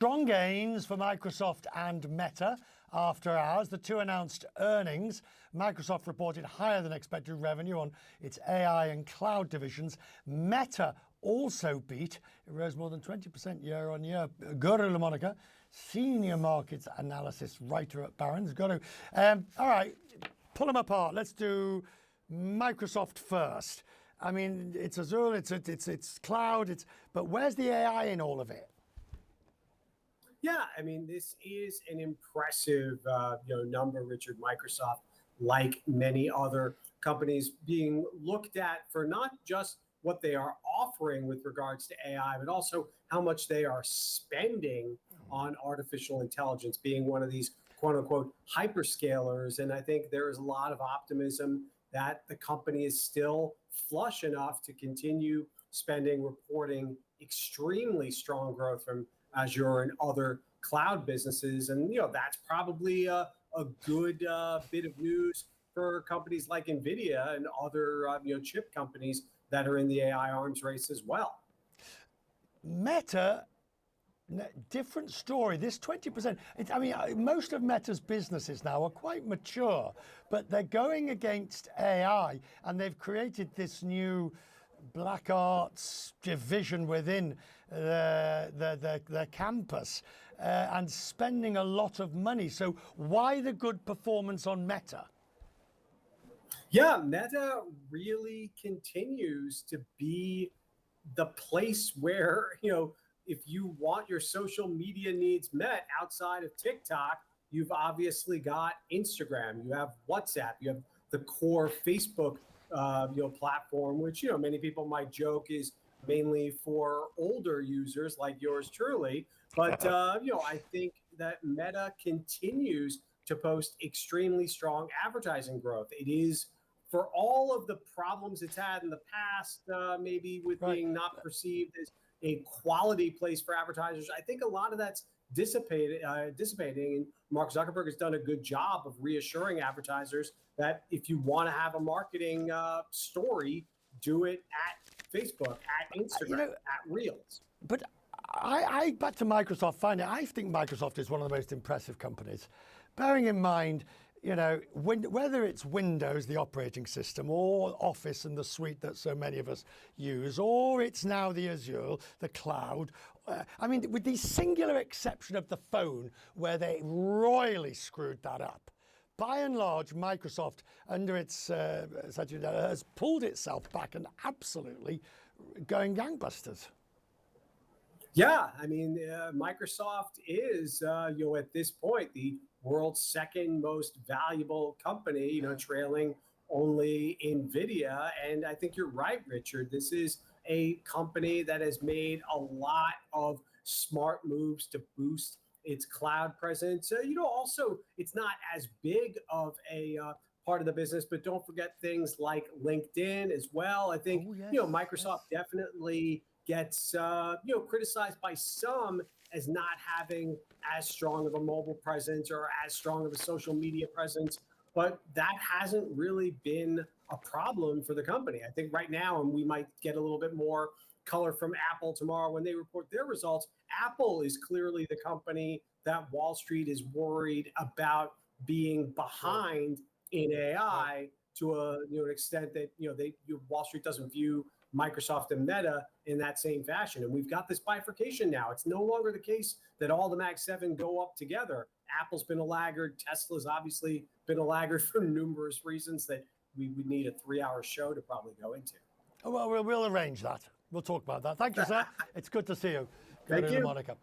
Strong gains for Microsoft and Meta after hours. The two announced earnings. Microsoft reported higher than expected revenue on its AI and cloud divisions. Meta also beat. It rose more than 20% year on year. Guru Lamonica, senior markets analysis writer at Barron's. Guru, all right, pull them apart. Let's do Microsoft first. I mean, it's Azure, it's cloud, but where's the AI in all of it? Yeah, I mean, this is an impressive number, Richard. Microsoft, like many other companies, being looked at for not just what they are offering with regards to AI, but also how much they are spending on artificial intelligence, being one of these quote unquote hyperscalers. And I think there is a lot of optimism that the company is still flush enough to continue spending, reporting extremely strong growth from Azure and other cloud businesses. And, that's probably a good bit of news for companies like NVIDIA and other, chip companies that are in the AI arms race as well. Meta, different story. This 20%, most of Meta's businesses now are quite mature, but they're going against AI, and they've created this new black arts division within the campus and spending a lot of money. So why the good performance on Meta? Yeah, Meta really continues to be the place where, if you want your social media needs met outside of TikTok, you've obviously got Instagram, you have WhatsApp, you have the core Facebook platform, which many people might joke is mainly for older users like yours truly. But I think that Meta continues to post extremely strong advertising growth. It is, for all of the problems it's had in the past, maybe with being not perceived as a quality place for advertisers, I think a lot of that's dissipating. And Mark Zuckerberg has done a good job of reassuring advertisers that if you want to have a marketing story, do it at Facebook, at Instagram, at Reels. But I back to Microsoft. Finally, I think Microsoft is one of the most impressive companies, bearing in mind, whether it's Windows, the operating system, or Office and the suite that so many of us use, or it's now the Azure, the cloud. With the singular exception of the phone, where they royally screwed that up, by and large, Microsoft, under its has pulled itself back and absolutely going gangbusters. Yeah, Microsoft is, at this point, the world's second most valuable company, trailing only NVIDIA. And I think you're right, Richard. This is a company that has made a lot of smart moves to boost its cloud presence. Also, it's not as big of a part of the business, but don't forget things like LinkedIn as well. I think, Microsoft definitely gets, criticized by some as not having as strong of a mobile presence or as strong of a social media presence, but that hasn't really been a problem for the company. I think right now, and we might get a little bit more color from Apple tomorrow when they report their results, Apple is clearly the company that Wall Street is worried about being behind in AI to an extent that Wall Street doesn't view Microsoft and Meta in that same fashion. And we've got this bifurcation now. It's no longer the case that all the Mag 7 go up together. Apple's been a laggard. Tesla's obviously been a laggard for numerous reasons that we would need a 3-hour show to probably go into. Oh, well, we'll arrange that. We'll talk about that. Thank you, sir. It's good to see you. Thank you. Monica.